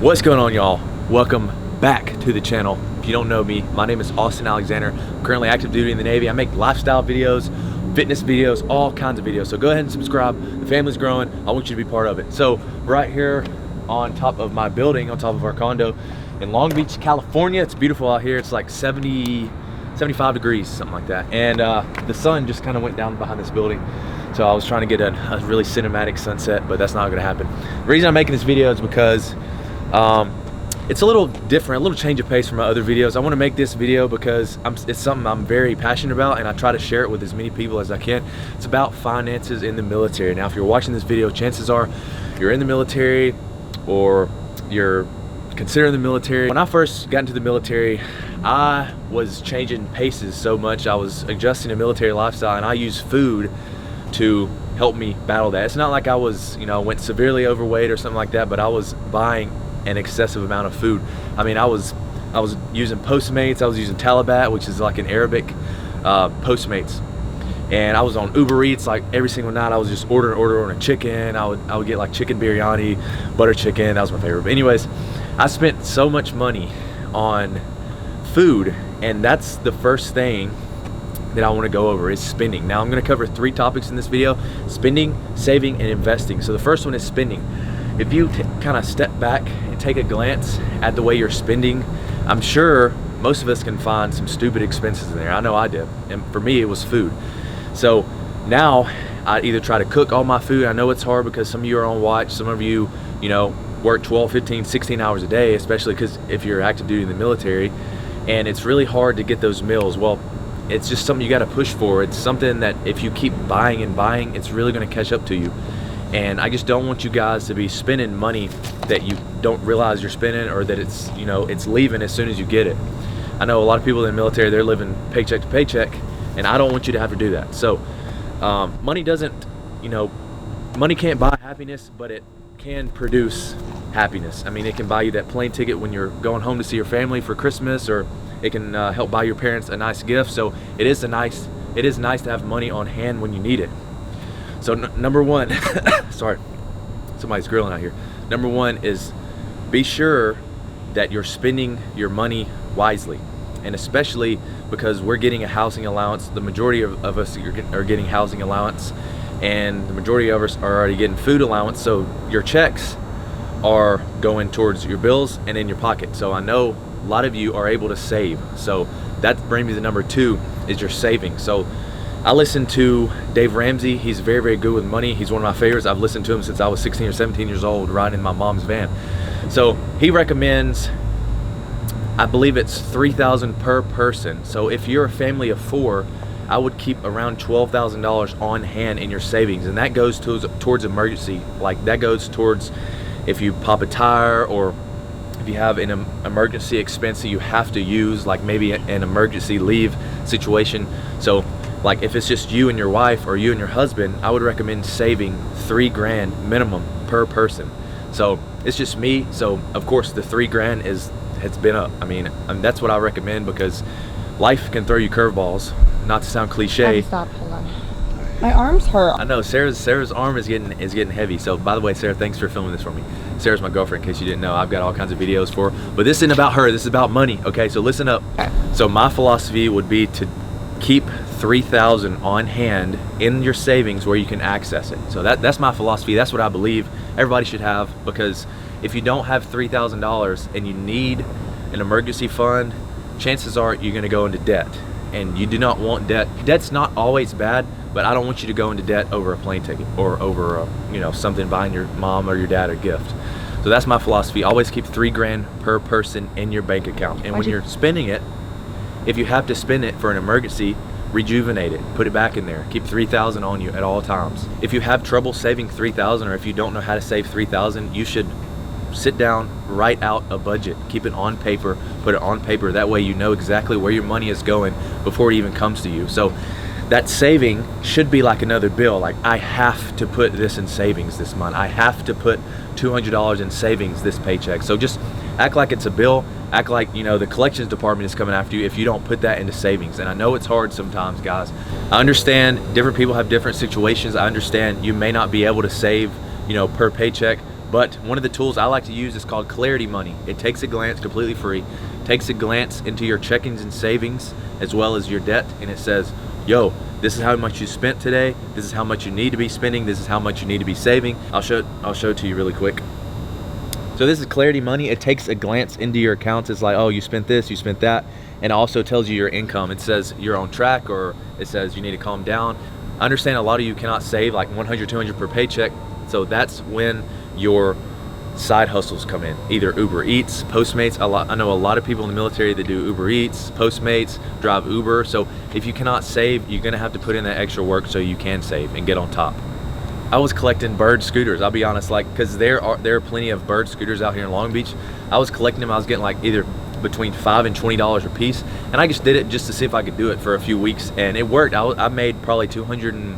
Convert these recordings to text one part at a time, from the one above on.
What's going on, y'all? Welcome back to the channel. If you don't know me, my name is Austin Alexander. I'm currently active duty in the Navy. I make lifestyle videos, fitness videos, all kinds of videos. So go ahead and subscribe. The family's growing. I want you to be part of it. So right here on top of my building, on top of our condo in Long Beach, California. It's beautiful out here. It's like 75 degrees, something like that. And the sun just kind of went down behind this building. So I was trying to get a really cinematic sunset, but that's not gonna happen. The reason I'm making this video is because it's a little different, a little change of pace from my other videos. I want to make this video because it's something I'm very passionate about, and I try to share it with as many people as I can. It's about finances in the military. Now, if you're watching this video, chances are you're in the military or you're considering the military. When I first got into the military, I was changing paces so much. I was adjusting a military lifestyle, and I used food to help me battle that. It's not like I was, went severely overweight or something like that, but I was buying an excessive amount of food. I mean, I was using Postmates, I was using Talabat, which is like an Arabic Postmates, and I was on Uber Eats like every single night. I was just ordering chicken. I would get like chicken biryani, butter chicken. That was my favorite. But anyways, I spent so much money on food, and that's the first thing that I want to go over is spending. Now I'm going to cover 3 topics in this video: spending, saving, and investing. So the first one is spending. If you kind of step back and take a glance at the way you're spending, I'm sure most of us can find some stupid expenses in there. I know I did, and for me it was food. So now I either try to cook all my food. I know it's hard because some of you are on watch, some of you, work 12, 15, 16 hours a day, especially because if you're active duty in the military, and it's really hard to get those meals. Well, it's just something you got to push for. It's something that if you keep buying and buying, it's really going to catch up to you. And I just don't want you guys to be spending money that you don't realize you're spending, or that it's, it's leaving as soon as you get it. I know a lot of people in the military, they're living paycheck to paycheck, and I don't want you to have to do that. So money doesn't, money can't buy happiness, but it can produce happiness. I mean, it can buy you that plane ticket when you're going home to see your family for Christmas, or it can help buy your parents a nice gift. So it is nice to have money on hand when you need it. So number one, sorry, somebody's grilling out here. Number one is be sure that you're spending your money wisely, and especially because we're getting a housing allowance. The majority of us are getting housing allowance, and the majority of us are already getting food allowance. So your checks are going towards your bills and in your pocket. So I know a lot of you are able to save. So that brings me to number 2 is your saving. So I listen to Dave Ramsey. He's very, very good with money. He's one of my favorites. I've listened to him since I was 16 or 17 years old, riding in my mom's van. So he recommends, I believe it's $3,000 per person. So if you're a family of 4, I would keep around $12,000 on hand in your savings, and that goes towards emergency. Like that goes towards if you pop a tire, or if you have an emergency expense that you have to use, like maybe an emergency leave situation. So like if it's just you and your wife, or you and your husband, I would recommend saving $3 grand minimum per person. So it's just me. So of course the $3 grand has been up. I mean that's what I recommend, because life can throw you curveballs. Not to sound cliche. Stop, hold on. My arms hurt. I know Sarah's arm is getting heavy. So by the way, Sarah, thanks for filming this for me. Sarah's my girlfriend, in case you didn't know. I've got all kinds of videos for her. But this isn't about her, this is about money. Okay, so listen up. Okay. So my philosophy would be to keep $3,000 on hand in your savings where you can access it. So that's my philosophy. That's what I believe everybody should have, because if you don't have $3,000 and you need an emergency fund, chances are you're going to go into debt, and you do not want debt. Debt's not always bad, but I don't want you to go into debt over a plane ticket, or over something buying your mom or your dad a gift. So that's my philosophy. Always keep $3 grand per person in your bank account, and when you're spending it, if you have to spend it for an emergency, rejuvenate it, put it back in there. Keep $3,000 on you at all times. If you have trouble saving $3,000, or if you don't know how to save $3,000, you should sit down, write out a budget, keep it on paper, put it on paper. That way you know exactly where your money is going before it even comes to you. So that saving should be like another bill. Like, I have to put this in savings this month. I have to put $200 in savings this paycheck. So just act like it's a bill. Act like, the collections department is coming after you if you don't put that into savings. And I know it's hard sometimes, guys. I understand different people have different situations. I understand you may not be able to save, per paycheck, But one of the tools I like to use is called Clarity Money. It takes a glance, completely free, takes a glance into your checkings and savings as well as your debt, and it says, yo, this is how much you spent today, this is how much you need to be spending, this is how much you need to be saving. I'll show it to you really quick. So this is Clarity Money. It takes a glance into your accounts. It's like, oh, you spent this, you spent that, and it also tells you your income. It says you're on track, or it says you need to calm down. I understand a lot of you cannot save like 100, 200 per paycheck, so that's when your side hustles come in. Either Uber Eats, Postmates. I know a lot of people in the military that do Uber Eats, Postmates, drive Uber. So if you cannot save, you're gonna have to put in that extra work so you can save and get on top. I was collecting bird scooters, I'll be honest, like, because there are plenty of bird scooters out here in Long Beach. I was collecting them. I was getting like either between $5 and $20 a piece, and I just did it just to see if I could do it for a few weeks, and it worked. I made probably $250,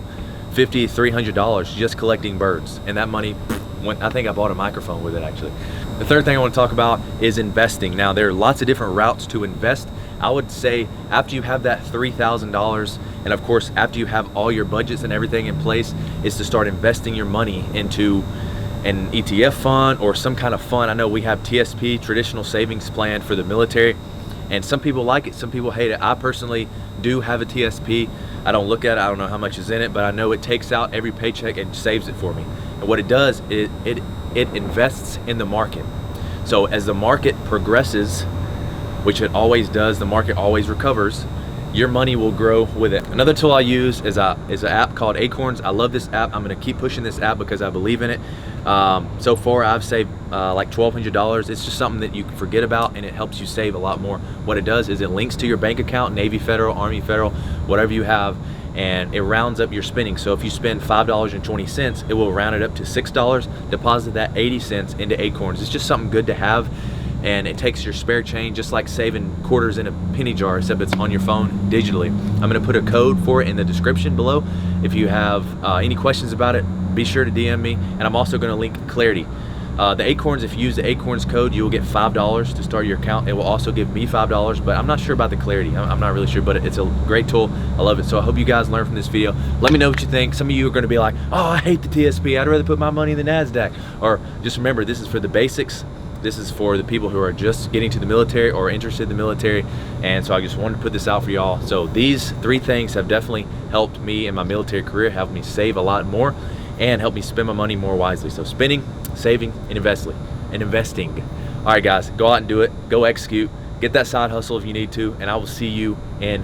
$300 just collecting birds, and that money went. I think I bought a microphone with it, actually. The third thing I want to talk about is investing. Now, there are lots of different routes to invest. I would say after you have that $3,000, and of course after you have all your budgets and everything in place, is to start investing your money into an ETF fund or some kind of fund. I know we have TSP, traditional savings plan, for the military, and some people like it, some people hate it. I personally do have a TSP. I don't look at it, I don't know how much is in it, but I know it takes out every paycheck and saves it for me. And what it does is it invests in the market. So as the market progresses, which it always does, the market always recovers, your money will grow with it. Another tool I use is an app called Acorns. I love this app. I'm gonna keep pushing this app because I believe in it. So far I've saved like $1,200. It's just something that you can forget about, and it helps you save a lot more. What it does is it links to your bank account, Navy Federal, Army Federal, whatever you have, and it rounds up your spending. So if you spend $5.20, it will round it up to $6, deposit that 80 cents into Acorns. It's just something good to have, and it takes your spare change, just like saving quarters in a penny jar, except it's on your phone digitally. I'm gonna put a code for it in the description below. If you have any questions about it, be sure to DM me, and I'm also gonna link Clarity. The Acorns, if you use the Acorns code, you will get $5 to start your account. It will also give me $5, but I'm not sure about the Clarity. I'm not really sure, but it's a great tool. I love it. So I hope you guys learn from this video. Let me know what you think. Some of you are gonna be like, oh, I hate the TSP. I'd rather put my money in the NASDAQ. Or just remember, this is for the basics. This is for the people who are just getting to the military or interested in the military. And so I just wanted to put this out for y'all. So these 3 things have definitely helped me in my military career, helped me save a lot more, and helped me spend my money more wisely. So spending, saving, and investing. All right, guys, go out and do it. Go execute. Get that side hustle if you need to, and I will see you in